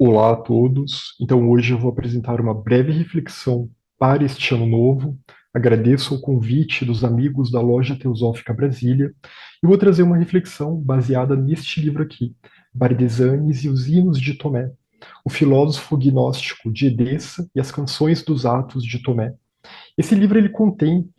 Olá a todos. Então, hoje eu vou apresentar uma breve reflexão para este ano novo. Agradeço o convite dos amigos da Loja Teosófica Brasília e vou trazer uma reflexão baseada neste livro aqui, Bardesanes e os Hinos de Tomé, o filósofo gnóstico de Edessa e as canções dos Atos de Tomé. Esse livro ele contém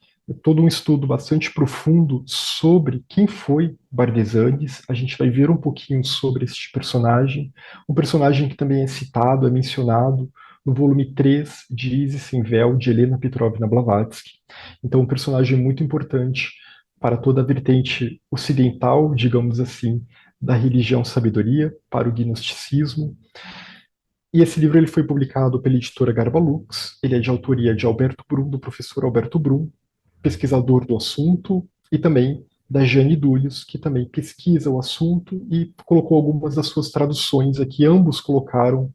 todo um estudo bastante profundo sobre quem foi Bardesanes. A gente vai ver um pouquinho sobre este personagem, um personagem que também é citado, é mencionado no volume 3 de Isis Sem Véu, de Helena Petrovna Blavatsky. Então, um personagem muito importante para toda a vertente ocidental, digamos assim, da religião sabedoria, para o gnosticismo. E esse livro ele foi publicado pela editora Garbalux. Ele é de autoria de Alberto Brum, do professor Alberto Brum, pesquisador do assunto, e também da Jane Dulles, que também pesquisa o assunto e colocou algumas das suas traduções aqui. Ambos colocaram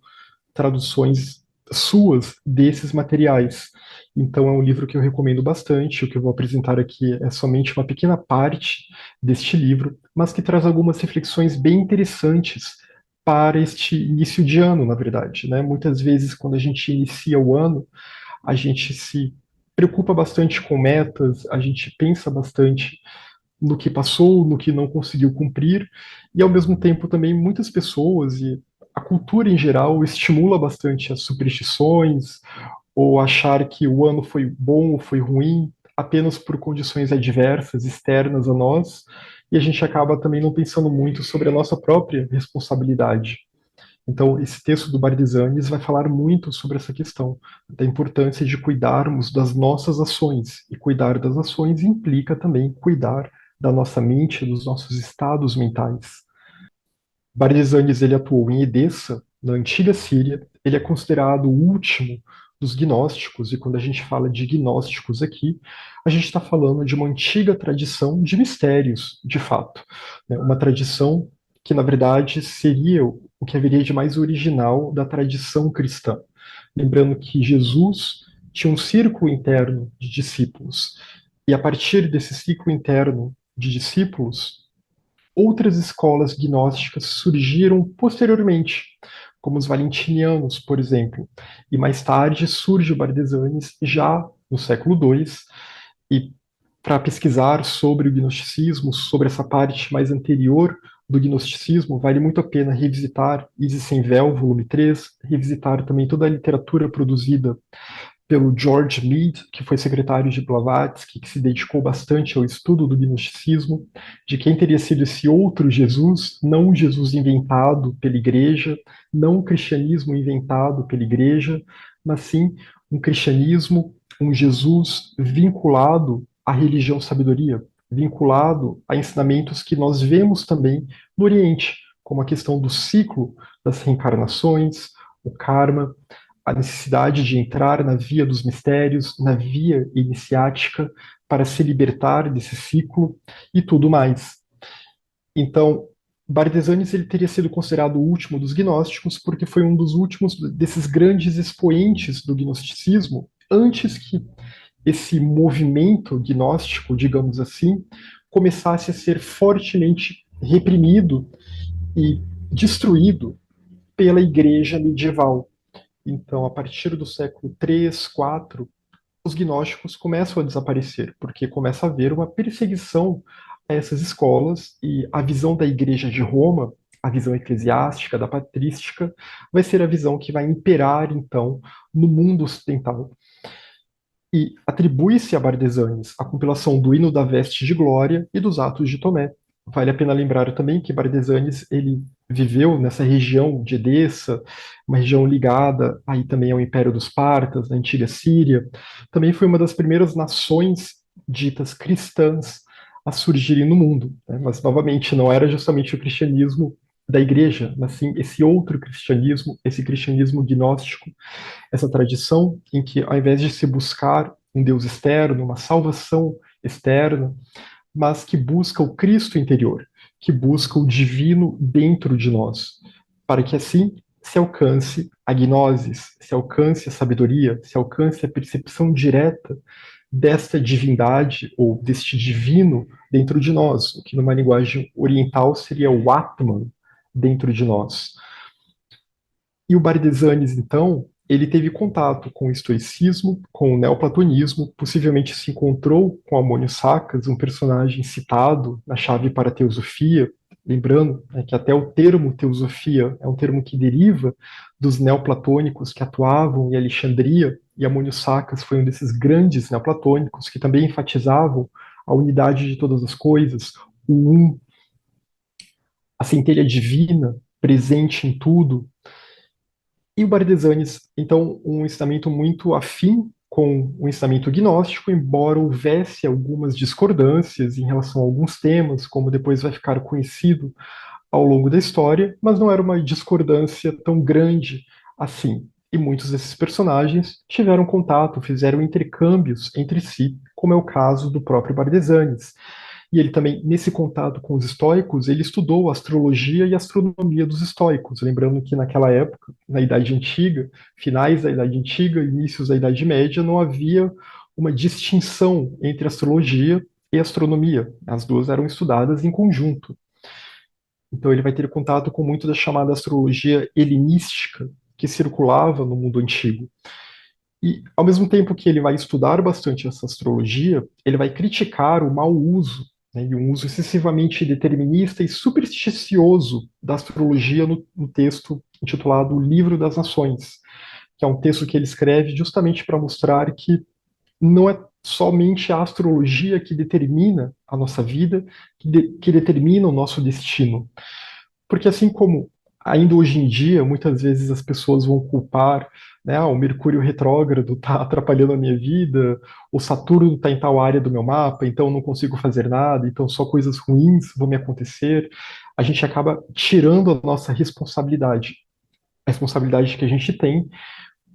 traduções suas desses materiais. Então é um livro que eu recomendo bastante. O que eu vou apresentar aqui é somente uma pequena parte deste livro, mas que traz algumas reflexões bem interessantes para este início de ano, na verdade, né? Muitas vezes, quando a gente inicia o ano, a gente se preocupa bastante com metas, a gente pensa bastante no que passou, no que não conseguiu cumprir, e ao mesmo tempo também muitas pessoas e a cultura em geral estimula bastante as superstições ou achar que o ano foi bom ou foi ruim apenas por condições adversas externas a nós, e a gente acaba também não pensando muito sobre a nossa própria responsabilidade. Então, esse texto do Bardesanes vai falar muito sobre essa questão, da importância de cuidarmos das nossas ações. E cuidar das ações implica também cuidar da nossa mente, dos nossos estados mentais. Bardesanes ele atuou em Edessa, na antiga Síria. Ele é considerado o último dos gnósticos, e quando a gente fala de gnósticos aqui, a gente está falando de uma antiga tradição de mistérios, de fato, né? Uma tradição que, na verdade, seria o que haveria de mais original da tradição cristã. Lembrando que Jesus tinha um círculo interno de discípulos, e a partir desse ciclo interno de discípulos, outras escolas gnósticas surgiram posteriormente, como os valentinianos, por exemplo. E mais tarde surge o Bardesanes, já no século II, e para pesquisar sobre o gnosticismo, sobre essa parte mais anterior do gnosticismo, vale muito a pena revisitar Isis Sem Véu, volume 3, revisitar também toda a literatura produzida pelo George Mead, que foi secretário de Blavatsky, que se dedicou bastante ao estudo do gnosticismo, de quem teria sido esse outro Jesus, não um Jesus inventado pela igreja, não um cristianismo inventado pela igreja, mas sim um cristianismo, um Jesus vinculado à religião sabedoria, vinculado a ensinamentos que nós vemos também no Oriente, como a questão do ciclo das reencarnações, o karma, a necessidade de entrar na via dos mistérios, na via iniciática, para se libertar desse ciclo e tudo mais. Então, Bardesanes ele teria sido considerado o último dos gnósticos porque foi um dos últimos desses grandes expoentes do gnosticismo, antes que esse movimento gnóstico, digamos assim, começasse a ser fortemente reprimido e destruído pela igreja medieval. Então, a partir do século III, IV, os gnósticos começam a desaparecer, porque começa a haver uma perseguição a essas escolas e a visão da Igreja de Roma, a visão eclesiástica, da patrística, vai ser a visão que vai imperar, então, no mundo ocidental. E atribui-se a Bardesanes a compilação do Hino da Veste de Glória e dos Atos de Tomé. Vale a pena lembrar também que Bardesanes ele viveu nessa região de Edessa, uma região ligada aí também ao Império dos Partas, na antiga Síria. Também foi uma das primeiras nações ditas cristãs a surgirem no mundo, né? Mas novamente não era justamente o cristianismo da igreja, mas sim esse outro cristianismo, esse cristianismo gnóstico, essa tradição em que, ao invés de se buscar um Deus externo, uma salvação externa, mas que busca o Cristo interior, que busca o divino dentro de nós, para que assim se alcance a gnosis, se alcance a sabedoria, se alcance a percepção direta desta divindade ou deste divino dentro de nós, o que numa linguagem oriental seria o Atman dentro de nós. E o Bardesanes, então, ele teve contato com o estoicismo, com o neoplatonismo, possivelmente se encontrou com Amônio Sacas, um personagem citado na Chave para a Teosofia, lembrando, né, que até o termo teosofia é um termo que deriva dos neoplatônicos que atuavam em Alexandria, e Amônio Sacas foi um desses grandes neoplatônicos que também enfatizavam a unidade de todas as coisas, o um, a centelha divina presente em tudo. E o Bardesanes, então, um ensinamento muito afim com o ensinamento gnóstico, embora houvesse algumas discordâncias em relação a alguns temas, como depois vai ficar conhecido ao longo da história, mas não era uma discordância tão grande assim. E muitos desses personagens tiveram contato, fizeram intercâmbios entre si, como é o caso do próprio Bardesanes. E ele também, nesse contato com os estoicos, ele estudou a astrologia e a astronomia dos estoicos. Lembrando que naquela época, na Idade Antiga, finais da Idade Antiga, inícios da Idade Média, não havia uma distinção entre astrologia e astronomia. As duas eram estudadas em conjunto. Então ele vai ter contato com muito da chamada astrologia helenística, que circulava no mundo antigo. E, ao mesmo tempo que ele vai estudar bastante essa astrologia, ele vai criticar o mau uso, né, e um uso excessivamente determinista e supersticioso da astrologia no texto intitulado O Livro das Nações, que é um texto que ele escreve justamente para mostrar que não é somente a astrologia que determina a nossa vida, que determina o nosso destino. Porque assim como ainda hoje em dia, muitas vezes as pessoas vão culpar, né, o Mercúrio retrógrado está atrapalhando a minha vida, o Saturno está em tal área do meu mapa, então eu não consigo fazer nada, então só coisas ruins vão me acontecer. A gente acaba tirando a nossa responsabilidade, a responsabilidade que a gente tem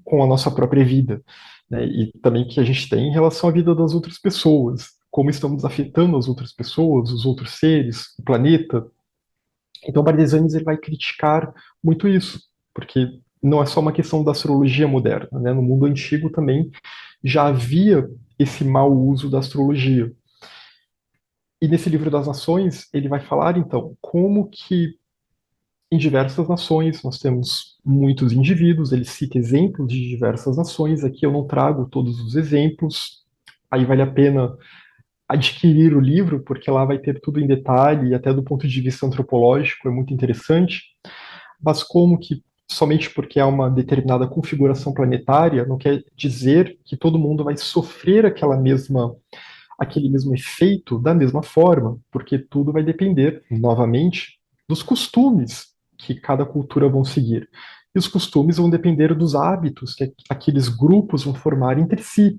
com a nossa própria vida, né, e também que a gente tem em relação à vida das outras pessoas, como estamos afetando as outras pessoas, os outros seres, o planeta. Então, o Bardesanes ele vai criticar muito isso, porque não é só uma questão da astrologia moderna, né? No mundo antigo também já havia esse mau uso da astrologia. E nesse livro das Nações, ele vai falar, então, como que em diversas nações nós temos muitos indivíduos, ele cita exemplos de diversas nações, aqui eu não trago todos os exemplos, aí vale a pena adquirir o livro, porque lá vai ter tudo em detalhe, e até do ponto de vista antropológico é muito interessante, mas como que somente porque há uma determinada configuração planetária não quer dizer que todo mundo vai sofrer aquele mesmo efeito da mesma forma, porque tudo vai depender, novamente, dos costumes que cada cultura vão seguir. E os costumes vão depender dos hábitos que aqueles grupos vão formar entre si.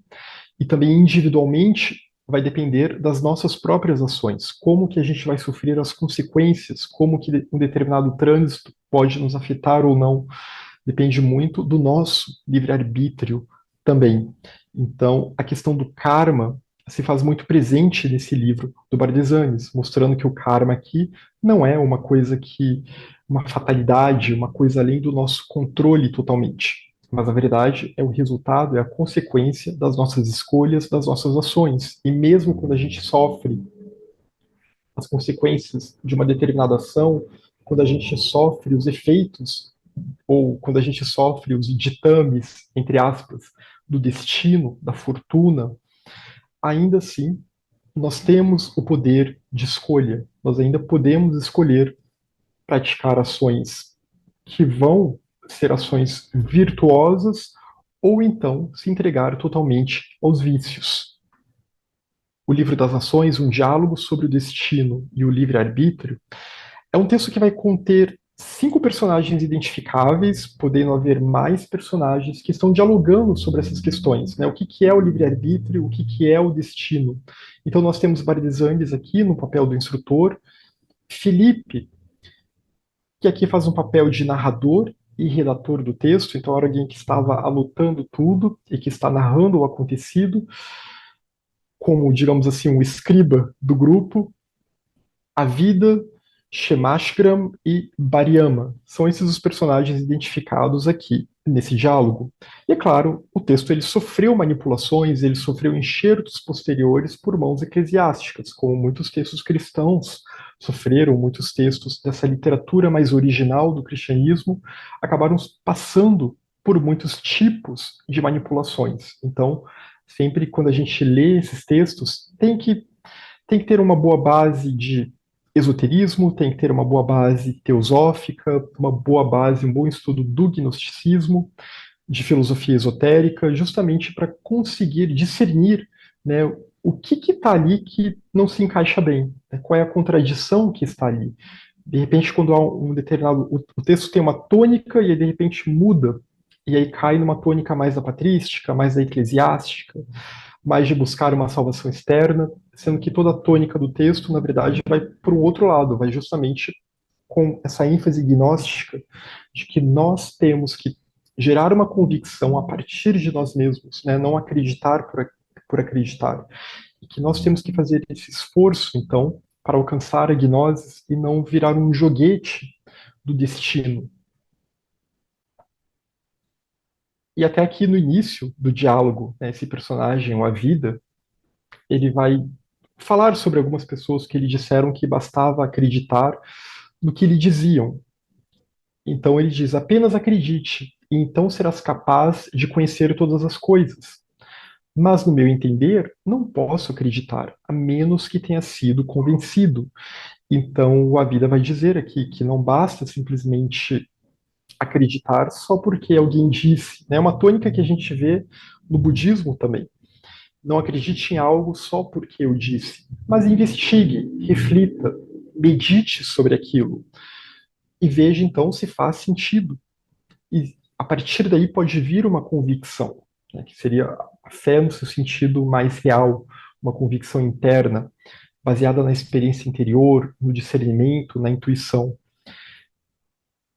E também individualmente vai depender das nossas próprias ações, como que a gente vai sofrer as consequências, como que um determinado trânsito pode nos afetar ou não, depende muito do nosso livre-arbítrio também. Então, a questão do karma se faz muito presente nesse livro do Bardesanes, mostrando que o karma aqui não é uma coisa uma fatalidade, uma coisa além do nosso controle totalmente. Mas a verdade é o resultado, é a consequência das nossas escolhas, das nossas ações. E mesmo quando a gente sofre as consequências de uma determinada ação, quando a gente sofre os efeitos, ou quando a gente sofre os ditames, entre aspas, do destino, da fortuna, ainda assim nós temos o poder de escolha. Nós ainda podemos escolher praticar ações que vão ser ações virtuosas ou então se entregar totalmente aos vícios. O Livro das Nações, um diálogo sobre o destino e o livre-arbítrio, é um texto que vai conter 5 personagens identificáveis, podendo haver mais personagens que estão dialogando sobre essas questões, né? O que que é o livre-arbítrio, o que que é o destino. Então nós temos Bardesanes aqui no papel do instrutor, Felipe, que aqui faz um papel de narrador e redator do texto, então era alguém que estava anotando tudo e que está narrando o acontecido, como, digamos assim, um escriba do grupo. A vida, Shemashgram e Bariama. São esses os personagens identificados aqui nesse diálogo. E é claro, o texto ele sofreu manipulações, ele sofreu enxertos posteriores por mãos eclesiásticas, como muitos textos cristãos sofreram, muitos textos dessa literatura mais original do cristianismo acabaram passando por muitos tipos de manipulações. Então, sempre quando a gente lê esses textos, tem que ter uma boa base de esoterismo, tem que ter uma boa base teosófica, uma boa base, um bom estudo do gnosticismo, de filosofia esotérica, justamente para conseguir discernir, né, o que está ali que não se encaixa bem, né, qual é a contradição que está ali. De repente, quando há um determinado. O texto tem uma tônica e aí, de repente, muda, e aí cai numa tônica mais da patrística, mais da eclesiástica, mais de buscar uma salvação externa, sendo que toda a tônica do texto, na verdade, vai para o outro lado, vai justamente com essa ênfase gnóstica de que nós temos que gerar uma convicção a partir de nós mesmos, né? Não acreditar por acreditar. E que nós temos que fazer esse esforço, então, para alcançar a gnose e não virar um joguete do destino. E até aqui no início do diálogo, né, esse personagem, o A Vida, ele vai falar sobre algumas pessoas que lhe disseram que bastava acreditar no que lhe diziam. Então ele diz: apenas acredite, e então serás capaz de conhecer todas as coisas. Mas, no meu entender, não posso acreditar, a menos que tenha sido convencido. Então, a vida vai dizer aqui que não basta simplesmente acreditar só porque alguém disse. É uma tônica que a gente vê no budismo também. Não acredite em algo só porque eu disse, mas investigue, reflita, medite sobre aquilo e veja então se faz sentido. E a partir daí pode vir uma convicção, né, que seria a fé no seu sentido mais real, uma convicção interna, baseada na experiência interior, no discernimento, na intuição.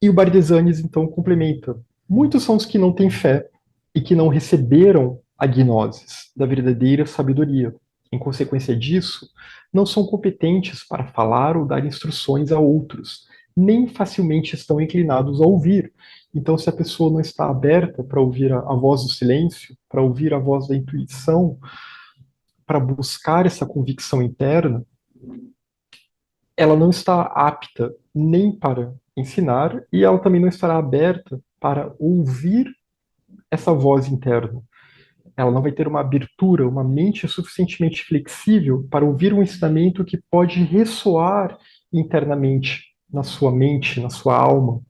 E o Bardesanes, então, complementa. Muitos são os que não têm fé e que não receberam a gnosis da verdadeira sabedoria. Em consequência disso, não são competentes para falar ou dar instruções a outros, nem facilmente estão inclinados a ouvir. Então, se a pessoa não está aberta para ouvir a voz do silêncio, para ouvir a voz da intuição, para buscar essa convicção interna, ela não está apta nem para ensinar e ela também não estará aberta para ouvir essa voz interna. Ela não vai ter uma abertura, uma mente suficientemente flexível para ouvir um ensinamento que pode ressoar internamente na sua mente, na sua alma.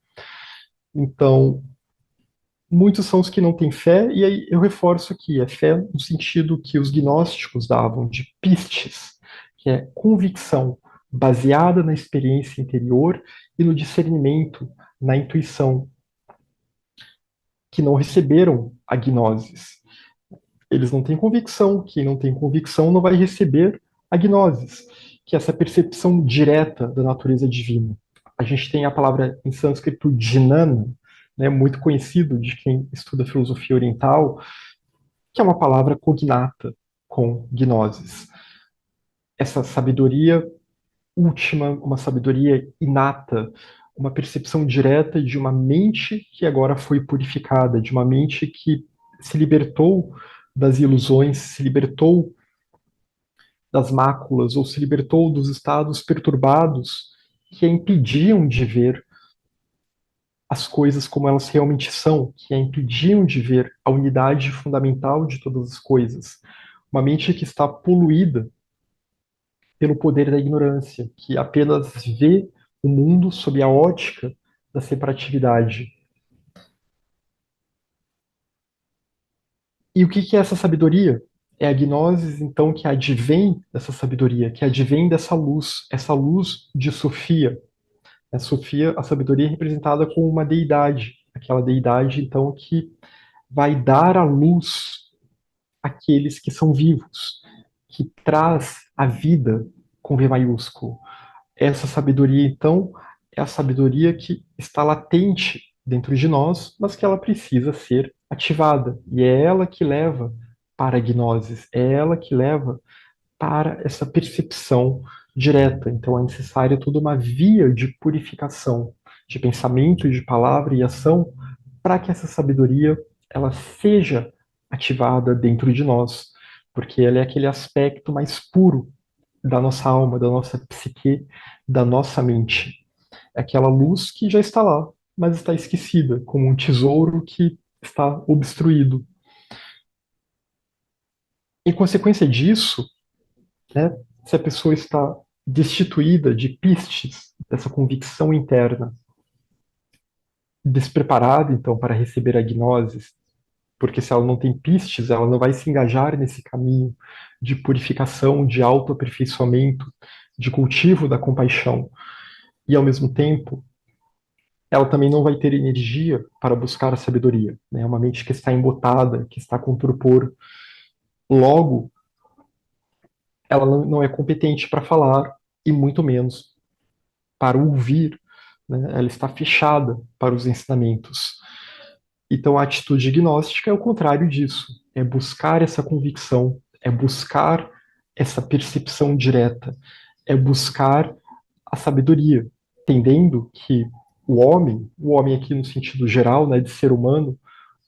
Então, muitos são os que não têm fé, e aí eu reforço aqui, é fé no sentido que os gnósticos davam de pistes, que é convicção baseada na experiência interior e no discernimento, na intuição, que não receberam a gnosis. Eles não têm convicção, quem não tem convicção não vai receber a gnosis, que é essa percepção direta da natureza divina. A gente tem a palavra em sânscrito jnana, né, muito conhecido de quem estuda filosofia oriental, que é uma palavra cognata com gnosis. Essa sabedoria última, uma sabedoria inata, uma percepção direta de uma mente que agora foi purificada, de uma mente que se libertou das ilusões, se libertou das máculas ou se libertou dos estados perturbados que a impediam de ver as coisas como elas realmente são, que a impediam de ver a unidade fundamental de todas as coisas. Uma mente que está poluída pelo poder da ignorância, que apenas vê o mundo sob a ótica da separatividade. E o que é essa sabedoria? É a gnosis, então, que advém dessa sabedoria, que advém dessa luz, essa luz de Sofia. A Sofia, a sabedoria é representada como uma deidade, aquela deidade, então, que vai dar à luz àqueles que são vivos, que traz a vida com V maiúsculo. Essa sabedoria, então, é a sabedoria que está latente dentro de nós, mas que ela precisa ser ativada. E é ela que leva para a gnose, é ela que leva para essa percepção direta. Então é necessária toda uma via de purificação de pensamento, de palavra e ação para que essa sabedoria ela seja ativada dentro de nós, porque ela é aquele aspecto mais puro da nossa alma, da nossa psique, da nossa mente. É aquela luz que já está lá, mas está esquecida, como um tesouro que está obstruído. Em consequência disso, né, se a pessoa está destituída de pistes dessa convicção interna, despreparada, então, para receber a gnose, porque se ela não tem pistes, ela não vai se engajar nesse caminho de purificação, de autoaperfeiçoamento, de cultivo da compaixão. E, ao mesmo tempo, ela também não vai ter energia para buscar a sabedoria. Né? É uma mente que está embotada, que está com torpor. Logo, ela não é competente para falar e muito menos para ouvir. Né? Ela está fechada para os ensinamentos. Então, a atitude gnóstica é o contrário disso. É buscar essa convicção, é buscar essa percepção direta, é buscar a sabedoria, entendendo que o homem aqui no sentido geral, né, de ser humano,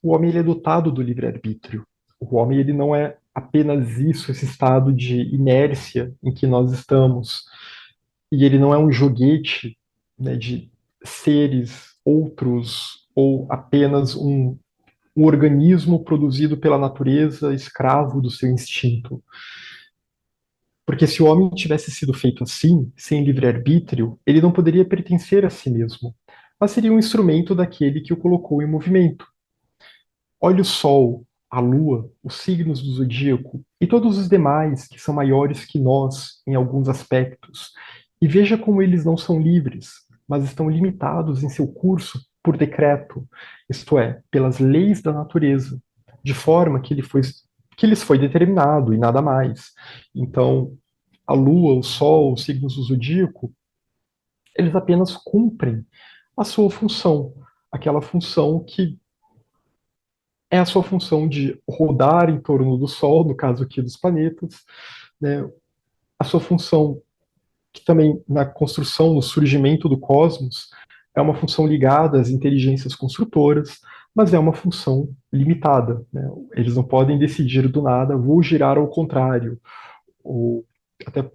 o homem ele é dotado do livre-arbítrio. O homem ele não é apenas isso, esse estado de inércia em que nós estamos. E ele não é um joguete, né, de seres outros ou apenas um organismo produzido pela natureza, escravo do seu instinto. Porque se o homem tivesse sido feito assim, sem livre-arbítrio, ele não poderia pertencer a si mesmo, mas seria um instrumento daquele que o colocou em movimento. Olhe o Sol, a Lua, os signos do zodíaco e todos os demais que são maiores que nós em alguns aspectos, e veja como eles não são livres, mas estão limitados em seu curso por decreto, isto é, pelas leis da natureza, de forma que lhes foi determinado e nada mais. Então, a Lua, o Sol, os signos do zodíaco, eles apenas cumprem a sua função, aquela função que é a sua função de rodar em torno do Sol, no caso aqui dos planetas, né? A sua função, que também na construção, no surgimento do cosmos, é uma função ligada às inteligências construtoras, mas é uma função limitada, né? Eles não podem decidir do nada, vou girar ao contrário. O,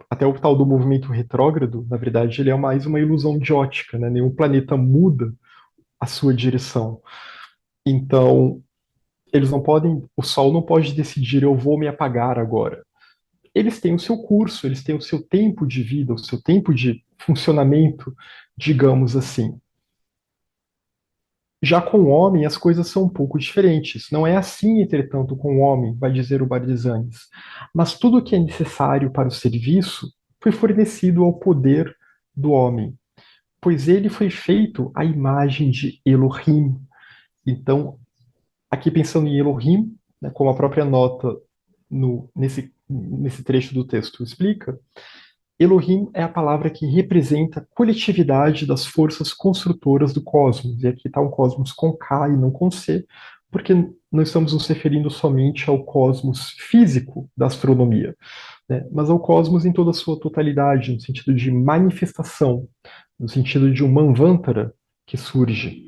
até o tal do movimento retrógrado, na verdade, ele é mais uma ilusão de ótica, né? Nenhum planeta muda a sua direção. Então, eles não podem, o Sol não pode decidir eu vou me apagar agora. Eles têm o seu curso, eles têm o seu tempo de vida, o seu tempo de funcionamento, digamos assim. Já com o homem, as coisas são um pouco diferentes. Não é assim, entretanto, com o homem, vai dizer o Bardesanes. Mas tudo o que é necessário para o serviço foi fornecido ao poder do homem, pois ele foi feito à imagem de Elohim. Então, aqui pensando em Elohim, né, como a própria nota nesse trecho do texto explica, Elohim é a palavra que representa a coletividade das forças construtoras do cosmos. E aqui está um cosmos com K e não com C, porque não estamos nos referindo somente ao cosmos físico da astronomia, né, mas ao cosmos em toda a sua totalidade, no sentido de manifestação, no sentido de um Manvantara que surge.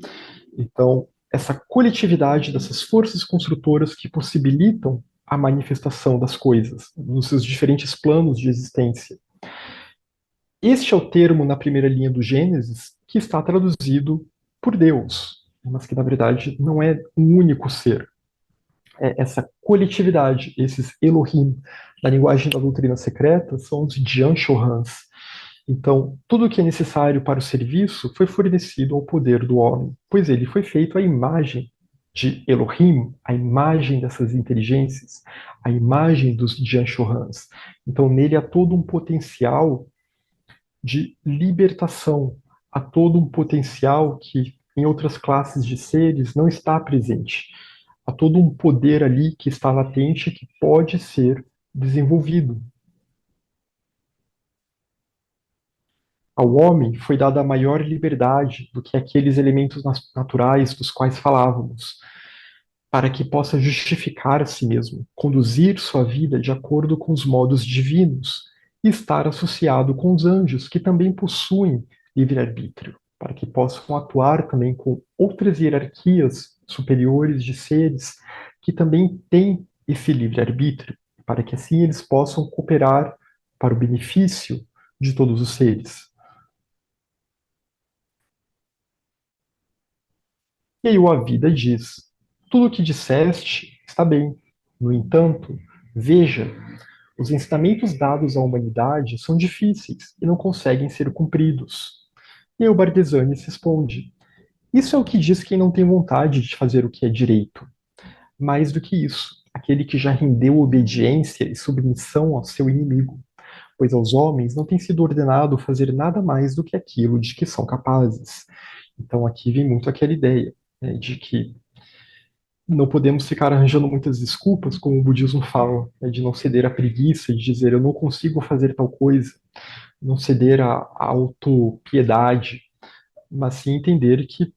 Então, essa coletividade dessas forças construtoras que possibilitam a manifestação das coisas nos seus diferentes planos de existência. Este é o termo na primeira linha do Gênesis que está traduzido por Deus, mas que na verdade não é um único ser. É essa coletividade, esses Elohim, na linguagem da doutrina secreta, são os Dian-Shohans. Então, tudo o que é necessário para o serviço foi fornecido ao poder do homem, pois ele foi feito à imagem de Elohim, a imagem dessas inteligências, a imagem dos Dian-Shohans. Então, nele há todo um potencial de libertação, há todo um potencial que em outras classes de seres não está presente. Há todo um poder ali que está latente que pode ser desenvolvido. Ao homem foi dada a maior liberdade do que aqueles elementos naturais dos quais falávamos, para que possa justificar a si mesmo, conduzir sua vida de acordo com os modos divinos e estar associado com os anjos, que também possuem livre-arbítrio, para que possam atuar também com outras hierarquias superiores de seres que também têm esse livre-arbítrio, para que assim eles possam cooperar para o benefício de todos os seres. E aí o A Vida diz: tudo o que disseste está bem. No entanto, veja, os ensinamentos dados à humanidade são difíceis e não conseguem ser cumpridos. E aí o Bardesanes responde: isso é o que diz quem não tem vontade de fazer o que é direito. Mais do que isso, aquele que já rendeu obediência e submissão ao seu inimigo, pois aos homens não tem sido ordenado fazer nada mais do que aquilo de que são capazes. Então aqui vem muito aquela ideia, né, de que não podemos ficar arranjando muitas desculpas, como o budismo fala, né, de não ceder à preguiça, de dizer eu não consigo fazer tal coisa, não ceder à autopiedade, mas sim entender que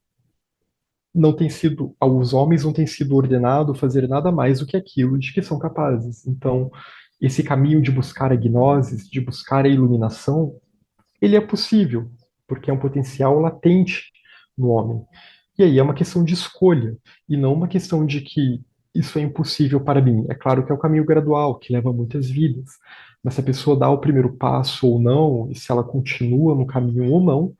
não tem sido, aos homens não tem sido ordenado fazer nada mais do que aquilo de que são capazes. Então, esse caminho de buscar a gnose, de buscar a iluminação, ele é possível, porque é um potencial latente no homem. E aí é uma questão de escolha, e não uma questão de que isso é impossível para mim. É claro que é o caminho gradual, que leva muitas vidas, mas se a pessoa dá o primeiro passo ou não, e se ela continua no caminho ou não,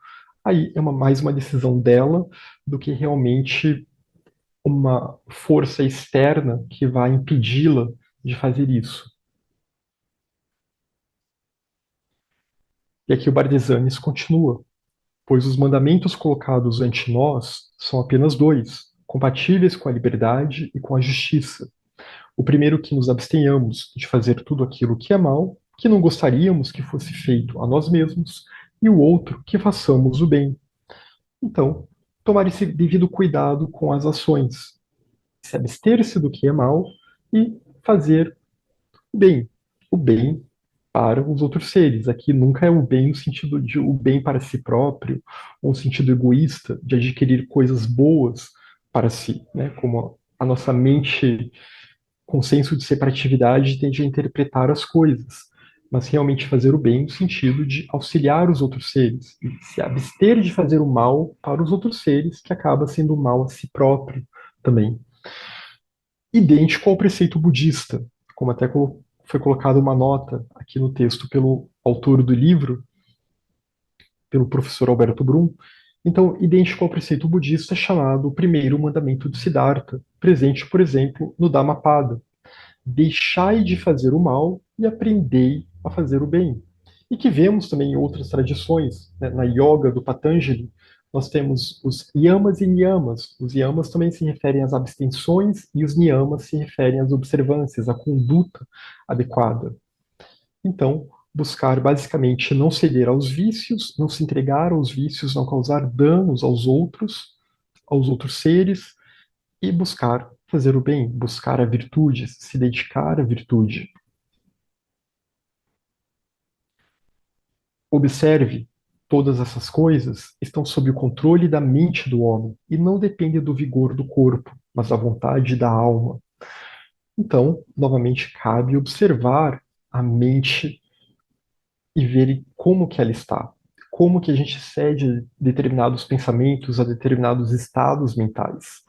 aí é mais uma decisão dela do que realmente uma força externa que vai impedi-la de fazer isso. E aqui o Bardesanes continua: pois os mandamentos colocados ante nós são apenas dois, compatíveis com a liberdade e com a justiça. O primeiro, que nos abstenhamos de fazer tudo aquilo que é mal, que não gostaríamos que fosse feito a nós mesmos, e o outro, que façamos o bem. Então, tomar esse devido cuidado com as ações, se abster-se do que é mal e fazer o bem. O bem para os outros seres. Aqui nunca é o bem no sentido de o bem para si próprio, ou no sentido egoísta de adquirir coisas boas para si, né? Como a nossa mente com senso de separatividade tende a interpretar as coisas, mas realmente fazer o bem no sentido de auxiliar os outros seres e se abster de fazer o mal para os outros seres, que acaba sendo o mal a si próprio também. Idêntico ao preceito budista, como até foi colocada uma nota aqui no texto pelo autor do livro, pelo professor Alberto Brum. Então, idêntico ao preceito budista chamado o primeiro mandamento de Siddhartha, presente, por exemplo, no Dhammapada: deixai de fazer o mal e aprendei a fazer o bem. E que vemos também em outras tradições, né? Na yoga do Patanjali, nós temos os yamas e niyamas. Os yamas também se referem às abstenções e os niyamas se referem às observâncias, à conduta adequada. Então, buscar basicamente não ceder aos vícios, não se entregar aos vícios, não causar danos aos outros seres, e buscar fazer o bem, buscar a virtude, se dedicar à virtude. Observe, todas essas coisas estão sob o controle da mente do homem e não dependem do vigor do corpo, mas da vontade da alma. Então, novamente, cabe observar a mente e ver como que ela está, como que a gente cede determinados pensamentos a determinados estados mentais,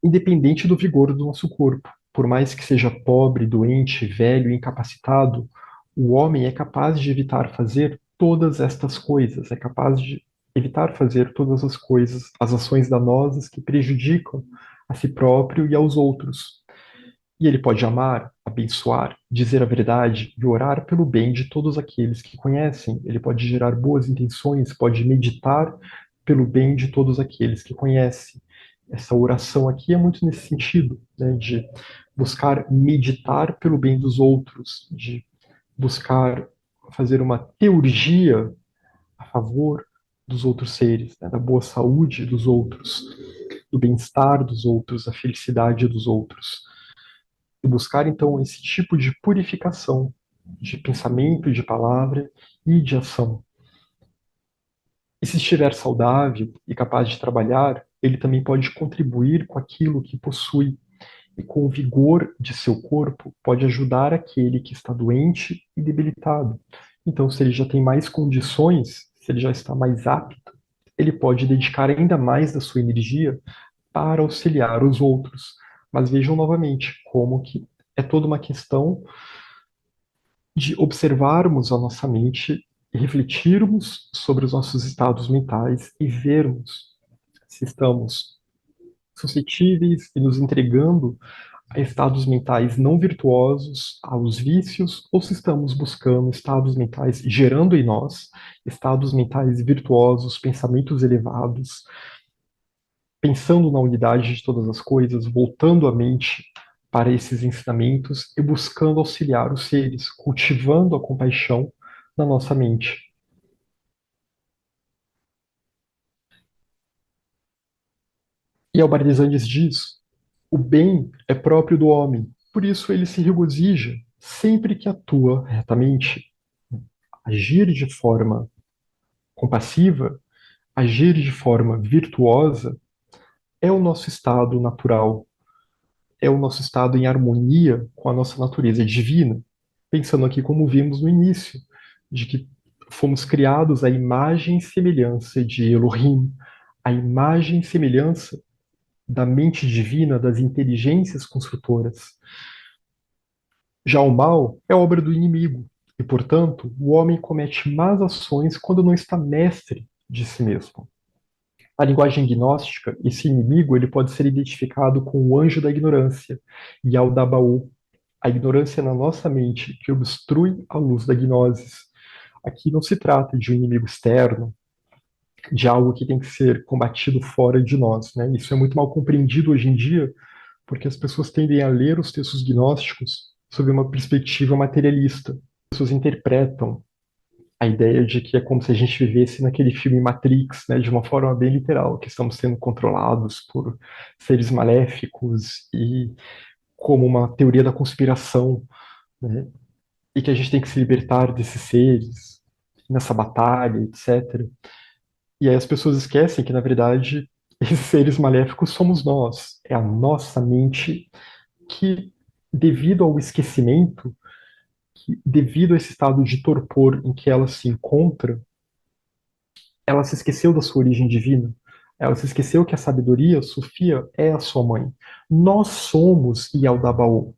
independente do vigor do nosso corpo. Por mais que seja pobre, doente, velho, incapacitado, o homem é capaz de evitar fazer todas estas coisas, é capaz de evitar fazer todas as coisas, as ações danosas que prejudicam a si próprio e aos outros. E ele pode amar, abençoar, dizer a verdade e orar pelo bem de todos aqueles que conhecem. Ele pode gerar boas intenções, pode meditar pelo bem de todos aqueles que conhecem. Essa oração aqui é muito nesse sentido, né, de buscar meditar pelo bem dos outros, de buscar fazer uma teurgia a favor dos outros seres, né, da boa saúde dos outros, do bem-estar dos outros, da felicidade dos outros. E buscar então esse tipo de purificação de pensamento, de palavra e de ação. E se estiver saudável e capaz de trabalhar, ele também pode contribuir com aquilo que possui e com o vigor de seu corpo pode ajudar aquele que está doente e debilitado. Então, se ele já tem mais condições, se ele já está mais apto, ele pode dedicar ainda mais da sua energia para auxiliar os outros. Mas vejam novamente como que é toda uma questão de observarmos a nossa mente, refletirmos sobre os nossos estados mentais e vermos se estamos suscetíveis e nos entregando a estados mentais não virtuosos, aos vícios, ou se estamos buscando estados mentais gerando em nós estados mentais virtuosos, pensamentos elevados, pensando na unidade de todas as coisas, voltando a mente para esses ensinamentos e buscando auxiliar os seres, cultivando a compaixão na nossa mente. E Albardesandes diz: o bem é próprio do homem, por isso ele se regozija sempre que atua retamente. Agir de forma compassiva, agir de forma virtuosa, é o nosso estado natural, é o nosso estado em harmonia com a nossa natureza divina. Pensando aqui como vimos no início, de que fomos criados à imagem e semelhança de Elohim, à imagem e semelhança da mente divina, das inteligências construtoras. Já o mal é obra do inimigo, e, portanto, o homem comete más ações quando não está mestre de si mesmo. A linguagem gnóstica, esse inimigo, ele pode ser identificado com o anjo da ignorância, Yaldabaoth, a ignorância na nossa mente que obstrui a luz da gnosis. Aqui não se trata de um inimigo externo, de algo que tem que ser combatido fora de nós, né? Isso é muito mal compreendido hoje em dia, porque as pessoas tendem a ler os textos gnósticos sob uma perspectiva materialista. As pessoas interpretam a ideia de que é como se a gente vivesse naquele filme Matrix, né, de uma forma bem literal, que estamos sendo controlados por seres maléficos e como uma teoria da conspiração, né, e que a gente tem que se libertar desses seres nessa batalha, etc. E aí as pessoas esquecem que, na verdade, esses seres maléficos somos nós. É a nossa mente que, devido ao esquecimento, que, devido a esse estado de torpor em que ela se encontra, ela se esqueceu da sua origem divina. Ela se esqueceu que a sabedoria, Sofia, é a sua mãe. Nós somos Yaldabaoth.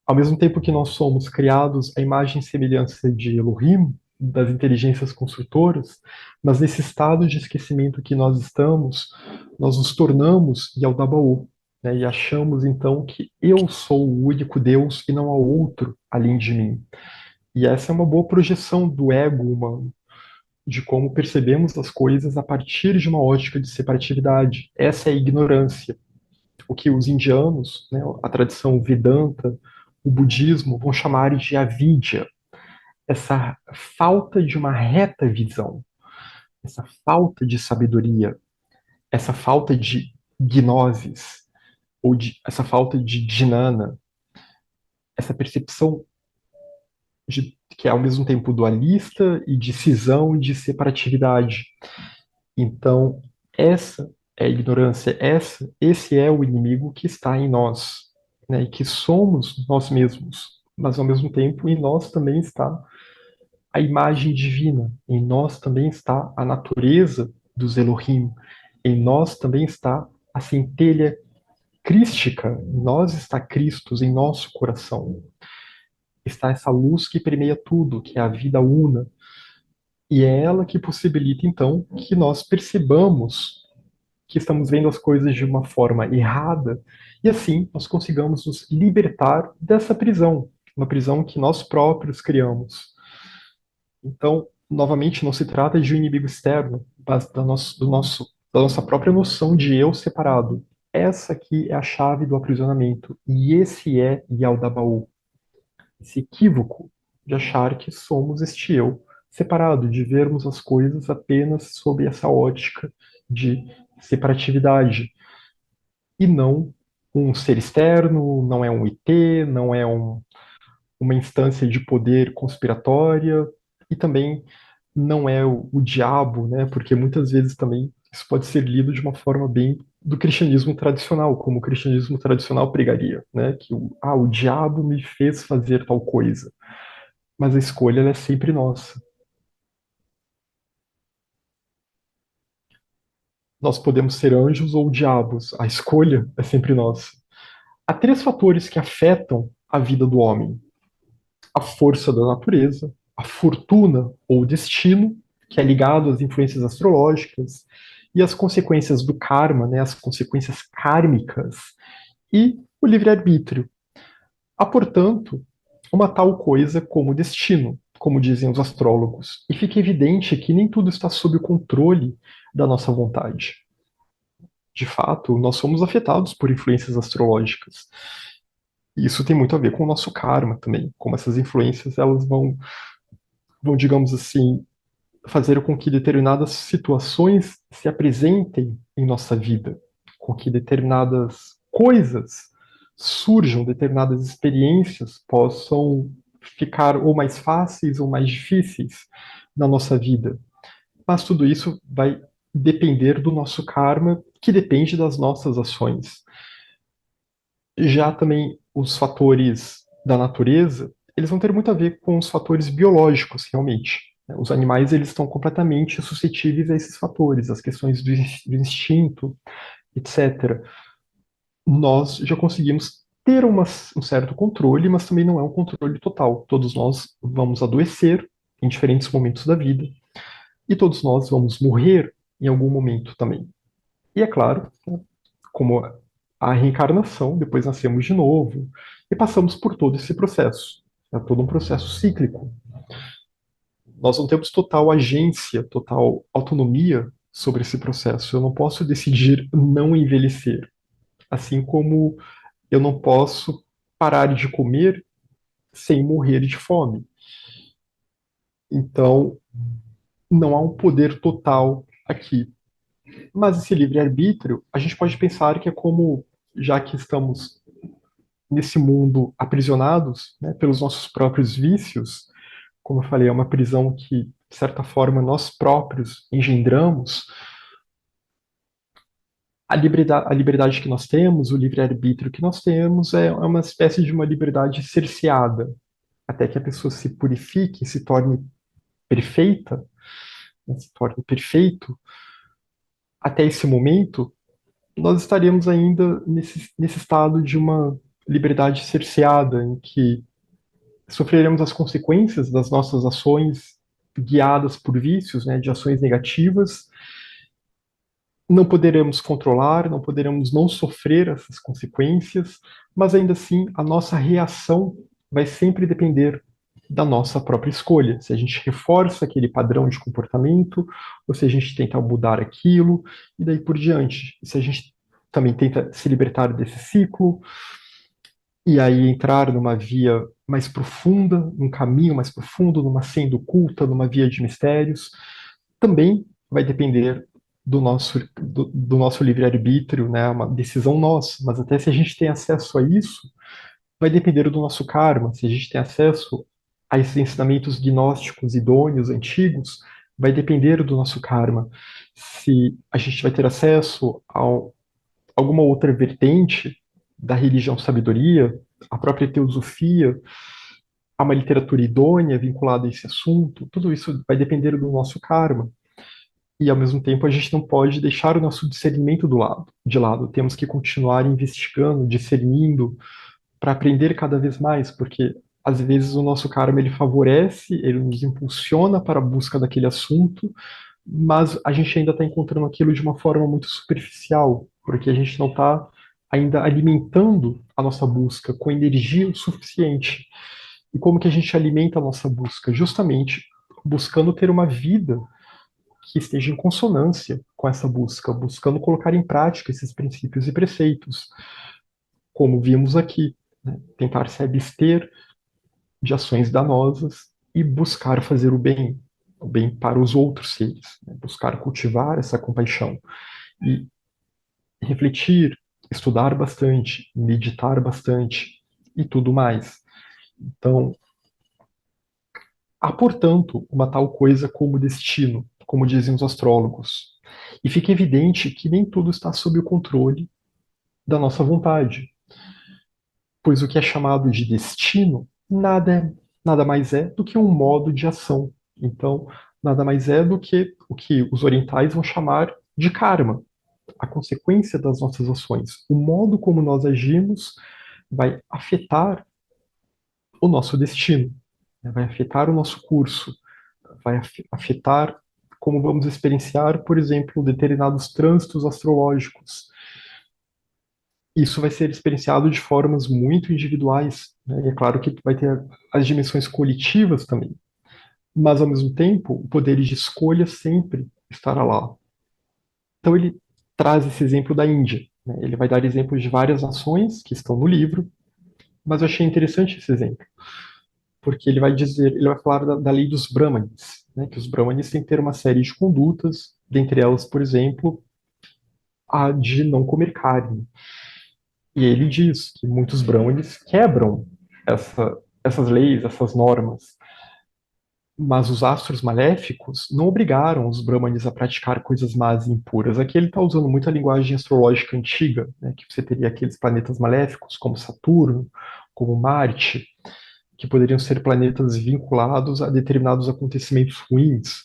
Ao mesmo tempo que nós somos criados à imagem e semelhança de Elohim, das inteligências construtoras, mas nesse estado de esquecimento que nós estamos, nós nos tornamos Yaldabaoth, né, e achamos então que eu sou o único Deus e não há outro além de mim. E essa é uma boa projeção do ego humano, de como percebemos as coisas a partir de uma ótica de separatividade. Essa é a ignorância. O que os indianos, né, a tradição Vedanta, o budismo, vão chamar de avidya, essa falta de uma reta visão, essa falta de sabedoria, essa falta de gnosis, essa falta de jnana, essa percepção que é ao mesmo tempo dualista e de cisão e de separatividade. Então, essa é a ignorância, esse é o inimigo que está em nós, né, e que somos nós mesmos, mas ao mesmo tempo em nós também está a imagem divina, em nós também está a natureza dos Elohim, em nós também está a centelha crística, em nós está Cristo, em nosso coração. Está essa luz que permeia tudo, que é a vida una, e é ela que possibilita, então, que nós percebamos que estamos vendo as coisas de uma forma errada, e assim nós consigamos nos libertar dessa prisão, uma prisão que nós próprios criamos. Então, novamente, não se trata de um inimigo externo, mas da nossa própria noção de eu separado. Essa aqui é a chave do aprisionamento, e esse é Yaldabaoth, esse equívoco de achar que somos este eu separado, de vermos as coisas apenas sob essa ótica de separatividade, e não um ser externo, não é um IT, não é uma instância de poder conspiratória, e também não é o diabo, né? Porque muitas vezes também isso pode ser lido de uma forma bem do cristianismo tradicional, como o cristianismo tradicional pregaria, né? Que o diabo me fez fazer tal coisa. Mas a escolha ela é sempre nossa. Nós podemos ser anjos ou diabos. A escolha é sempre nossa. Há três fatores que afetam a vida do homem: a força da natureza, a fortuna ou destino, que é ligado às influências astrológicas e as consequências do karma, né, as consequências kármicas, e o livre-arbítrio. Há, portanto, uma tal coisa como destino, como dizem os astrólogos, e fica evidente que nem tudo está sob o controle da nossa vontade. De fato, nós somos afetados por influências astrológicas. E isso tem muito a ver com o nosso karma também, como essas influências elas vão, digamos assim, fazer com que determinadas situações se apresentem em nossa vida, com que determinadas coisas surjam, determinadas experiências possam ficar ou mais fáceis ou mais difíceis na nossa vida. Mas tudo isso vai depender do nosso karma, que depende das nossas ações. Já também os fatores da natureza, eles vão ter muito a ver com os fatores biológicos, realmente. Os animais, eles estão completamente suscetíveis a esses fatores, as questões do instinto, etc. Nós já conseguimos ter um certo controle, mas também não é um controle total. Todos nós vamos adoecer em diferentes momentos da vida, e todos nós vamos morrer em algum momento também. E é claro, como a reencarnação, depois nascemos de novo e passamos por todo esse processo. É todo um processo cíclico. Nós não temos total agência, total autonomia sobre esse processo. Eu não posso decidir não envelhecer, assim como eu não posso parar de comer sem morrer de fome. Então, não há um poder total aqui. Mas esse livre-arbítrio, a gente pode pensar que é como, já que estamos nesse mundo aprisionados, né, pelos nossos próprios vícios, como eu falei, é uma prisão que, de certa forma, nós próprios engendramos. A liberdade que nós temos, o livre-arbítrio que nós temos, é uma espécie de uma liberdade cerceada, até que a pessoa se purifique, se torne perfeita, né, se torne perfeito. Até esse momento, nós estaríamos ainda nesse estado de uma liberdade cerceada, em que sofreremos as consequências das nossas ações guiadas por vícios, né, de ações negativas. Não poderemos controlar, não poderemos não sofrer essas consequências, mas ainda assim a nossa reação vai sempre depender da nossa própria escolha. Se a gente reforça aquele padrão de comportamento, ou se a gente tenta mudar aquilo, e daí por diante. Se a gente também tenta se libertar desse ciclo, e aí entrar numa via mais profunda, num caminho mais profundo, numa senda oculta, numa via de mistérios, também vai depender do nosso livre-arbítrio, né, uma decisão nossa, mas até se a gente tem acesso a isso, vai depender do nosso karma, se a gente tem acesso a esses ensinamentos gnósticos idôneos, antigos, vai depender do nosso karma. Se a gente vai ter acesso a alguma outra vertente da religião sabedoria, a própria teosofia, a uma literatura idônea vinculada a esse assunto, tudo isso vai depender do nosso karma. E ao mesmo tempo a gente não pode deixar o nosso discernimento de lado. Temos que continuar investigando, discernindo, para aprender cada vez mais, porque às vezes o nosso karma ele favorece, ele nos impulsiona para a busca daquele assunto, mas a gente ainda está encontrando aquilo de uma forma muito superficial, porque a gente não está ainda alimentando a nossa busca com energia o suficiente. E como que a gente alimenta a nossa busca? Justamente buscando ter uma vida que esteja em consonância com essa busca, buscando colocar em prática esses princípios e preceitos, como vimos aqui, né? Tentar se abster de ações danosas e buscar fazer o bem para os outros seres, né? Buscar cultivar essa compaixão e refletir, estudar bastante, meditar bastante e tudo mais. Então, há, portanto, uma tal coisa como destino, como dizem os astrólogos. E fica evidente que nem tudo está sob o controle da nossa vontade, pois o que é chamado de destino nada mais é do que um modo de ação. Então, nada mais é do que o que os orientais vão chamar de karma, a consequência das nossas ações. O modo como nós agimos vai afetar o nosso destino, né? Vai afetar o nosso curso, vai afetar como vamos experienciar, por exemplo, determinados trânsitos astrológicos. Isso vai ser experienciado de formas muito individuais, né? E é claro que vai ter as dimensões coletivas também, mas ao mesmo tempo, o poder de escolha sempre estará lá. Então ele traz esse exemplo da Índia, né? Ele vai dar exemplos de várias nações que estão no livro, mas eu achei interessante esse exemplo, porque ele vai falar da lei dos Brahmanes, né? Que os Brahmanes têm que ter uma série de condutas, dentre elas, por exemplo, a de não comer carne. E ele diz que muitos Brahmanes quebram essas leis, essas normas. Mas os astros maléficos não obrigaram os Brahmanes a praticar coisas más e impuras. Aqui ele está usando muito a linguagem astrológica antiga, né, que você teria aqueles planetas maléficos, como Saturno, como Marte, que poderiam ser planetas vinculados a determinados acontecimentos ruins.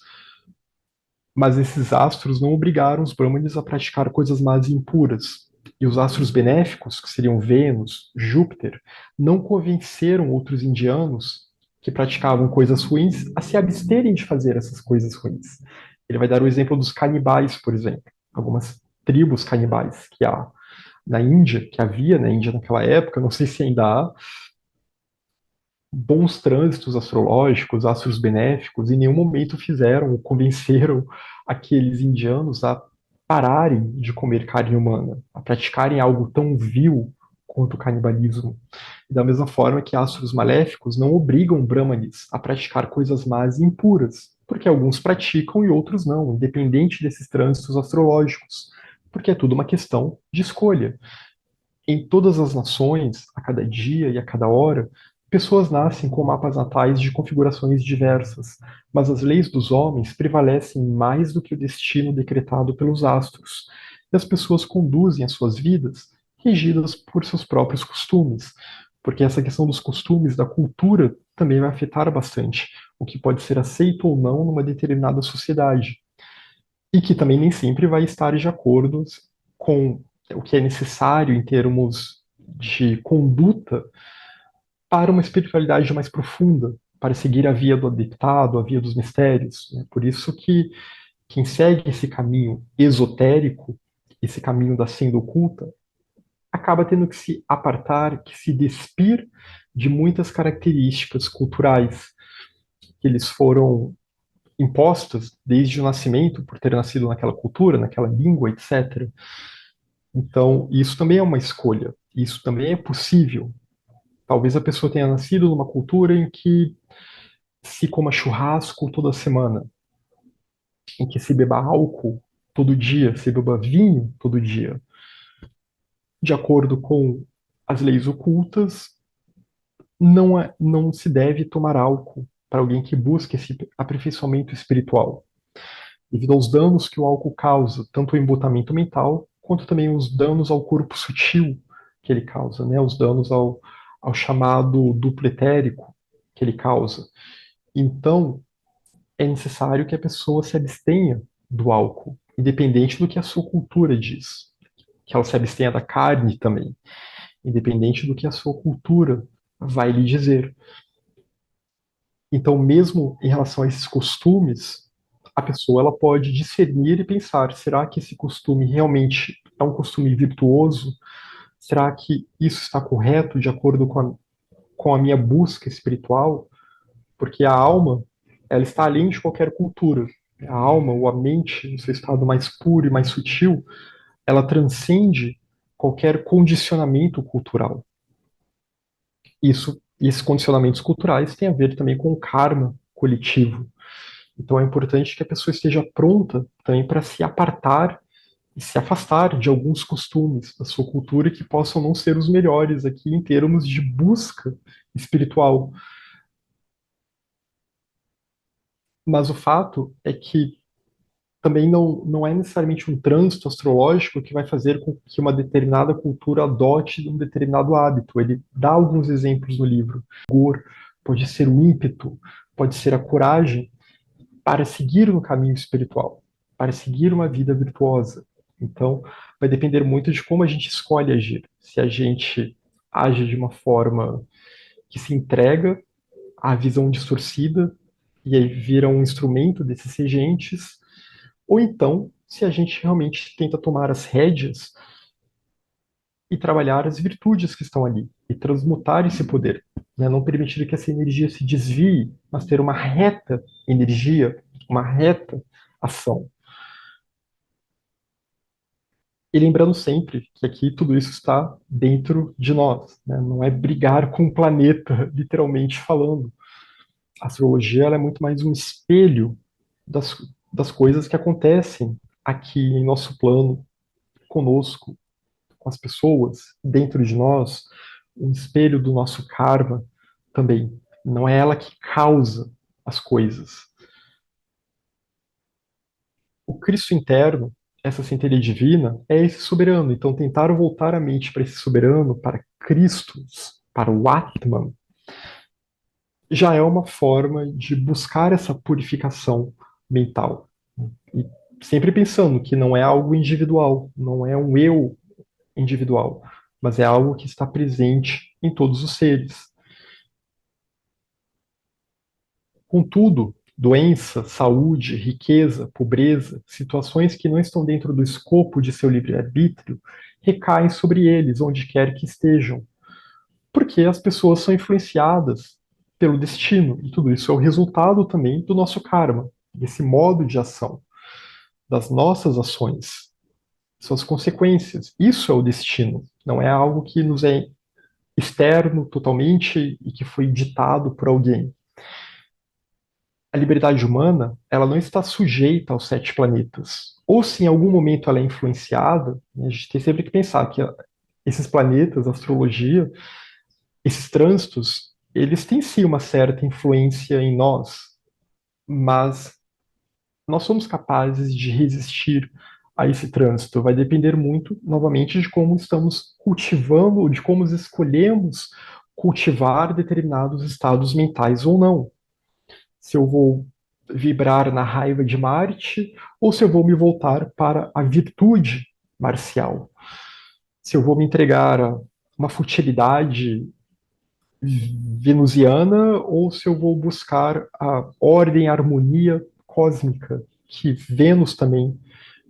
Mas esses astros não obrigaram os Brahmanes a praticar coisas más e impuras. E os astros benéficos, que seriam Vênus, Júpiter, não convenceram outros indianos que praticavam coisas ruins a se absterem de fazer essas coisas ruins. Ele vai dar o exemplo dos canibais, por exemplo. Algumas tribos canibais que há na Índia, que havia na Índia naquela época, não sei se ainda há, bons trânsitos astrológicos, astros benéficos, em nenhum momento fizeram ou convenceram aqueles indianos a pararem de comer carne humana, a praticarem algo tão vil quanto o canibalismo. Da mesma forma que astros maléficos não obrigam brahmanes a praticar coisas más e impuras, porque alguns praticam e outros não, independente desses trânsitos astrológicos, porque é tudo uma questão de escolha. Em todas as nações, a cada dia e a cada hora, pessoas nascem com mapas natais de configurações diversas, mas as leis dos homens prevalecem mais do que o destino decretado pelos astros, e as pessoas conduzem as suas vidas regidas por seus próprios costumes, porque essa questão dos costumes, da cultura, também vai afetar bastante o que pode ser aceito ou não numa determinada sociedade e que também nem sempre vai estar de acordo com o que é necessário em termos de conduta para uma espiritualidade mais profunda, para seguir a via do adeptado, a via dos mistérios, né? Por isso que quem segue esse caminho esotérico, esse caminho da senda oculta, acaba tendo que se apartar, que se despir de muitas características culturais que eles foram impostas desde o nascimento, por ter nascido naquela cultura, naquela língua, etc. Então, isso também é uma escolha. Isso também é possível. Talvez a pessoa tenha nascido numa cultura em que se coma churrasco toda semana, em que se beba álcool todo dia, se beba vinho todo dia. De acordo com as leis ocultas, não se deve tomar álcool para alguém que busca esse aperfeiçoamento espiritual, devido aos danos que o álcool causa, tanto o embotamento mental, quanto também os danos ao corpo sutil que ele causa, né? Os danos ao chamado duplo etérico que ele causa. Então, é necessário que a pessoa se abstenha do álcool, independente do que a sua cultura diz. Que ela se abstenha da carne também, independente do que a sua cultura vai lhe dizer. Então, mesmo em relação a esses costumes, a pessoa ela pode discernir e pensar: será que esse costume realmente é um costume virtuoso? Será que isso está correto de acordo com a minha busca espiritual? Porque a alma, ela está além de qualquer cultura. A alma, ou a mente, no seu estado mais puro e mais sutil, ela transcende qualquer condicionamento cultural. E esses condicionamentos culturais têm a ver também com o karma coletivo. Então é importante que a pessoa esteja pronta também para se apartar e se afastar de alguns costumes da sua cultura que possam não ser os melhores aqui em termos de busca espiritual. Mas o fato é que também não é necessariamente um trânsito astrológico que vai fazer com que uma determinada cultura adote um determinado hábito. Ele dá alguns exemplos no livro. Pode ser o ímpeto, pode ser a coragem para seguir no caminho espiritual, para seguir uma vida virtuosa. Então, vai depender muito de como a gente escolhe agir. Se a gente age de uma forma que se entrega à visão distorcida e aí vira um instrumento desses regentes, ou então se a gente realmente tenta tomar as rédeas e trabalhar as virtudes que estão ali e transmutar esse poder, né? Não permitir que essa energia se desvie, mas ter uma reta energia, uma reta ação. E lembrando sempre que aqui tudo isso está dentro de nós, né? Não é brigar com o planeta, literalmente falando. A astrologia ela é muito mais um espelho das, das coisas que acontecem aqui em nosso plano, conosco, com as pessoas, dentro de nós, um espelho do nosso karma também. Não é ela que causa as coisas. O Cristo interno, essa centelha divina, é esse soberano. Então, tentar voltar a mente para esse soberano, para Cristo, para o Atman, já é uma forma de buscar essa purificação mental. E sempre pensando que não é algo individual, não é um eu individual, mas é algo que está presente em todos os seres. Contudo, doença, saúde, riqueza, pobreza, situações que não estão dentro do escopo de seu livre-arbítrio, recaem sobre eles, onde quer que estejam, porque as pessoas são influenciadas pelo destino, e tudo isso é o resultado também do nosso karma, desse modo de ação, das nossas ações, suas consequências. Isso é o destino, não é algo que nos é externo totalmente e que foi ditado por alguém. A liberdade humana, ela não está sujeita aos sete planetas. Ou se em algum momento ela é influenciada, né, a gente tem sempre que pensar que esses planetas, a astrologia, esses trânsitos, eles têm sim uma certa influência em nós, mas nós somos capazes de resistir a esse trânsito. Vai depender muito, novamente, de como estamos cultivando, de como escolhemos cultivar determinados estados mentais ou não. Se eu vou vibrar na raiva de Marte ou se eu vou me voltar para a virtude marcial. Se eu vou me entregar a uma futilidade venusiana ou se eu vou buscar a ordem e a harmonia cósmica que Vênus também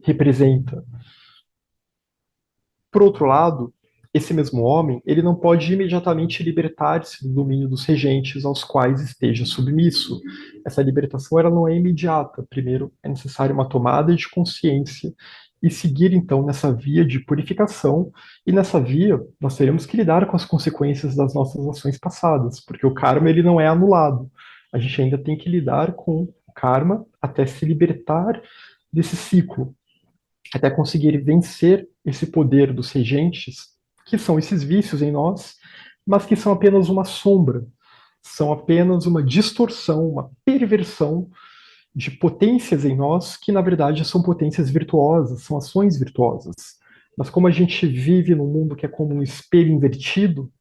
representa. Por outro lado, esse mesmo homem, ele não pode imediatamente libertar-se do domínio dos regentes aos quais esteja submisso. Essa libertação ela não é imediata. Primeiro, é necessária uma tomada de consciência e seguir então nessa via de purificação. E nessa via, nós teremos que lidar com as consequências das nossas ações passadas, porque o karma ele não é anulado. A gente ainda tem que lidar com o karma até se libertar desse ciclo, até conseguir vencer esse poder dos regentes, que são esses vícios em nós, mas que são apenas uma sombra, são apenas uma distorção, uma perversão de potências em nós que, na verdade, são potências virtuosas, são ações virtuosas. Mas como a gente vive num mundo que é como um espelho invertido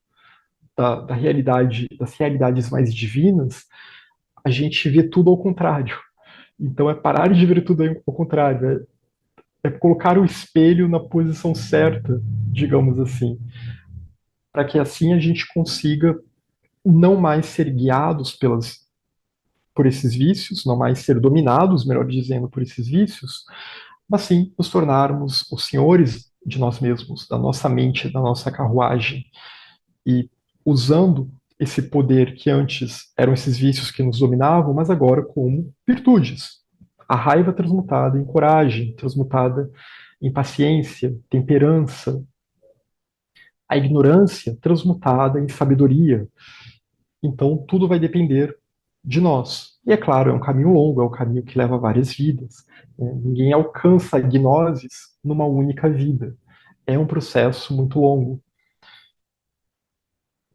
da realidade, das realidades mais divinas, a gente vê tudo ao contrário. Então é parar de ver tudo ao contrário, é colocar o espelho na posição certa, digamos assim, para que assim a gente consiga não mais ser guiados por esses vícios, não mais ser dominados, melhor dizendo, por esses vícios, mas sim nos tornarmos os senhores de nós mesmos, da nossa mente, da nossa carruagem, e usando esse poder que antes eram esses vícios que nos dominavam, mas agora como virtudes. A raiva transmutada em coragem, transmutada em paciência, temperança, a ignorância transmutada em sabedoria. Então, tudo vai depender de nós. E é claro, é um caminho longo, é um caminho que leva várias vidas. Né? Ninguém alcança a gnoses numa única vida. É um processo muito longo.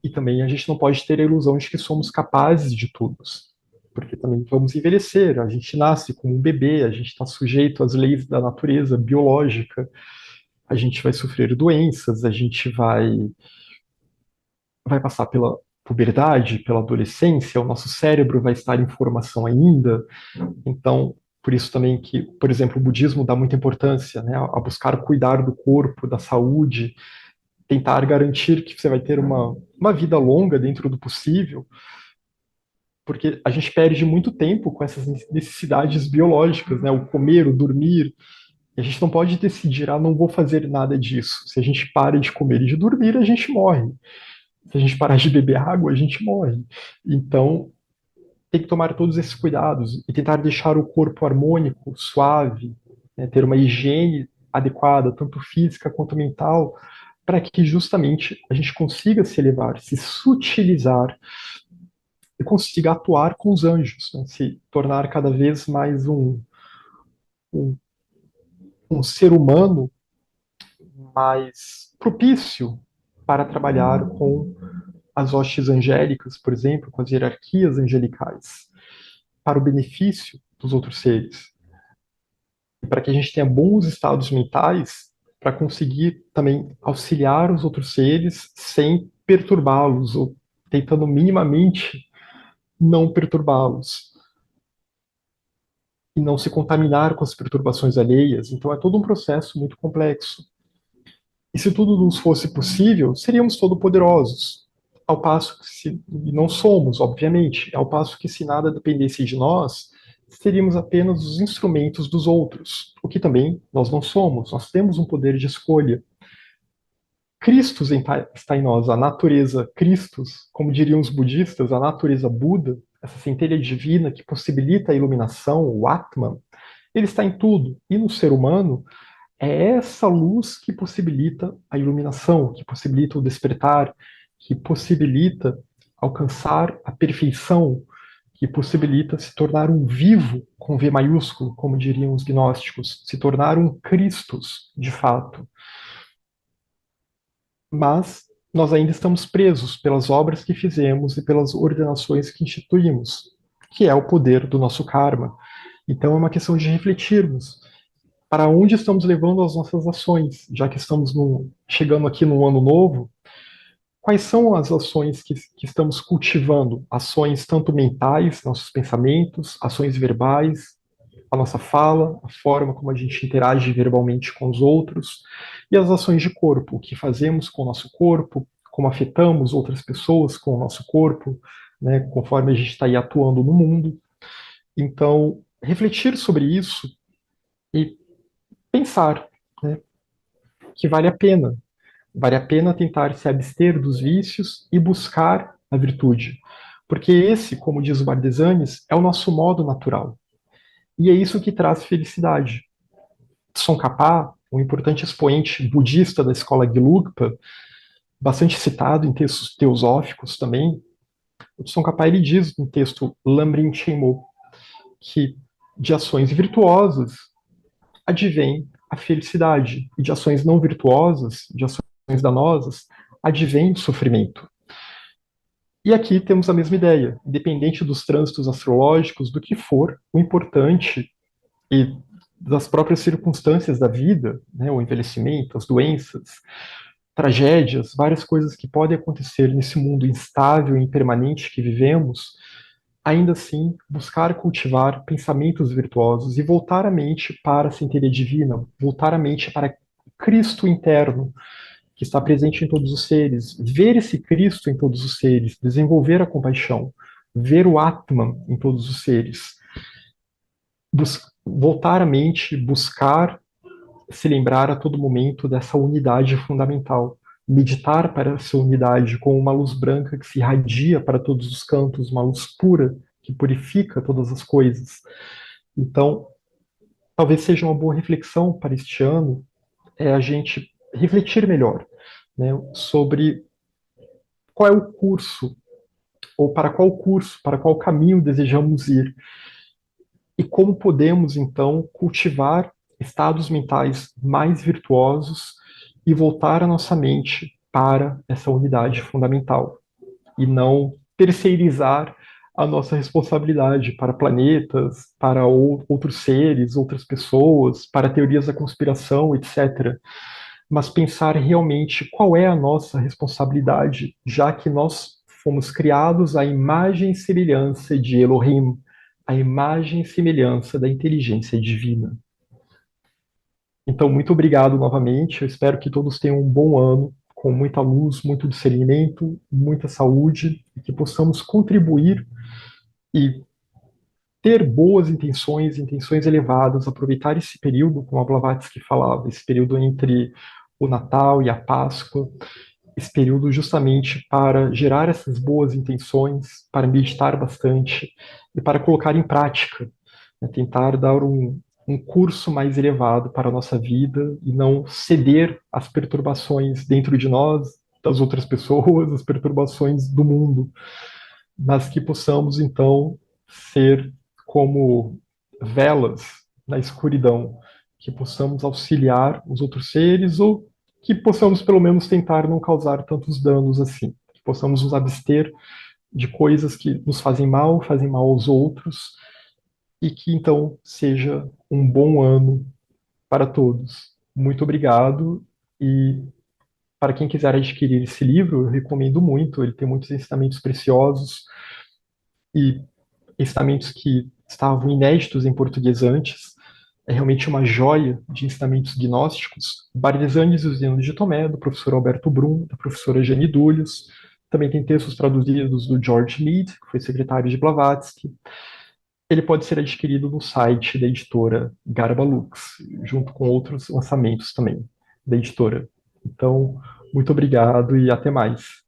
E também a gente não pode ter a ilusão de que somos capazes de tudo, porque também vamos envelhecer. A gente nasce como um bebê, a gente está sujeito às leis da natureza biológica, a gente vai sofrer doenças, a gente vai passar pela puberdade, pela adolescência, o nosso cérebro vai estar em formação ainda. Então, por isso também que, por exemplo, o budismo dá muita importância, né, a buscar cuidar do corpo, da saúde, tentar garantir que você vai ter uma vida longa dentro do possível, porque a gente perde muito tempo com essas necessidades biológicas, né? O comer, o dormir. E a gente não pode decidir, ah, não vou fazer nada disso. Se a gente para de comer e de dormir, a gente morre. Se a gente parar de beber água, a gente morre. Então, tem que tomar todos esses cuidados e tentar deixar o corpo harmônico, suave, né? Ter uma higiene adequada, tanto física quanto mental, para que justamente a gente consiga se elevar, se sutilizar e consiga atuar com os anjos, né? Se tornar cada vez mais um, um ser humano mais propício para trabalhar com as hostes angélicas, por exemplo, com as hierarquias angelicais, para o benefício dos outros seres, e para que a gente tenha bons estados mentais para conseguir também auxiliar os outros seres sem perturbá-los ou tentando minimamente não perturbá-los e não se contaminar com as perturbações alheias. Então é todo um processo muito complexo. E se tudo nos fosse possível, seríamos todo-poderosos. Ao passo que se e não somos, obviamente, ao passo que se nada dependesse de nós, seríamos apenas os instrumentos dos outros, o que também nós não somos. Nós temos um poder de escolha. Cristo está em nós, a natureza Christus, como diriam os budistas, a natureza Buda, essa centelha divina que possibilita a iluminação, o Atman, ele está em tudo. E no ser humano, é essa luz que possibilita a iluminação, que possibilita o despertar, que possibilita alcançar a perfeição, que possibilita se tornar um vivo, com V maiúsculo, como diriam os gnósticos, se tornar um Christus, de fato. Mas nós ainda estamos presos pelas obras que fizemos e pelas ordenações que instituímos, que é o poder do nosso karma. Então é uma questão de refletirmos para onde estamos levando as nossas ações, já que estamos chegando aqui num ano novo, quais são as ações que estamos cultivando? Ações tanto mentais, nossos pensamentos, ações verbais, a nossa fala, a forma como a gente interage verbalmente com os outros, e as ações de corpo, o que fazemos com o nosso corpo, como afetamos outras pessoas com o nosso corpo, né, conforme a gente está aí atuando no mundo. Então, refletir sobre isso e pensar, né, que vale a pena. Vale a pena tentar se abster dos vícios e buscar a virtude. Porque esse, como diz o Bardesanes, é o nosso modo natural. E é isso que traz felicidade. Tsongkhapa, um importante expoente budista da escola Gelugpa, bastante citado em textos teosóficos também, o Tsongkhapa ele diz no texto Lamrim Chenmo que de ações virtuosas advém a felicidade, e de ações não virtuosas, de ações danosas, advém o sofrimento. E aqui temos a mesma ideia, independente dos trânsitos astrológicos, do que for, o importante e das próprias circunstâncias da vida, né, o envelhecimento, as doenças, tragédias, várias coisas que podem acontecer nesse mundo instável e impermanente que vivemos, ainda assim buscar cultivar pensamentos virtuosos e voltar a mente para a centelha divina, voltar a mente para Cristo interno, que está presente em todos os seres, ver esse Cristo em todos os seres, desenvolver a compaixão, ver o Atman em todos os seres, voltar a mente, buscar se lembrar a todo momento dessa unidade fundamental, meditar para essa unidade com uma luz branca que se irradia para todos os cantos, uma luz pura que purifica todas as coisas. Então, talvez seja uma boa reflexão para este ano a gente refletir melhor, né, sobre qual é o curso, ou para qual curso, para qual caminho desejamos ir, e como podemos, então, cultivar estados mentais mais virtuosos e voltar a nossa mente para essa unidade fundamental, e não terceirizar a nossa responsabilidade para planetas, para outros seres, outras pessoas, para teorias da conspiração, etc. Mas pensar realmente qual é a nossa responsabilidade, já que nós fomos criados à imagem e semelhança de Elohim, a imagem e semelhança da inteligência divina. Então, muito obrigado novamente. Eu espero que todos tenham um bom ano, com muita luz, muito discernimento, muita saúde, e que possamos contribuir e ter boas intenções, intenções elevadas, aproveitar esse período, como a Blavatsky falava, esse período entre o Natal e a Páscoa, esse período justamente para gerar essas boas intenções, para meditar bastante e para colocar em prática, né, tentar dar um curso mais elevado para a nossa vida e não ceder às perturbações dentro de nós, das outras pessoas, as perturbações do mundo, mas que possamos então ser como velas na escuridão, que possamos auxiliar os outros seres ou que possamos pelo menos tentar não causar tantos danos assim, que possamos nos abster de coisas que nos fazem mal aos outros e que então seja um bom ano para todos. Muito obrigado e para quem quiser adquirir esse livro, eu recomendo muito. Ele tem muitos ensinamentos preciosos e ensinamentos que estavam inéditos em português antes. É realmente uma joia de ensinamentos gnósticos. Barisandes e os Hinos de Tomé, do professor Alberto Brum, da professora Jane Dúlios. Também tem textos traduzidos do George Mead, que foi secretário de Blavatsky. Ele pode ser adquirido no site da editora Garba Lux, junto com outros lançamentos também da editora. Então, muito obrigado e até mais.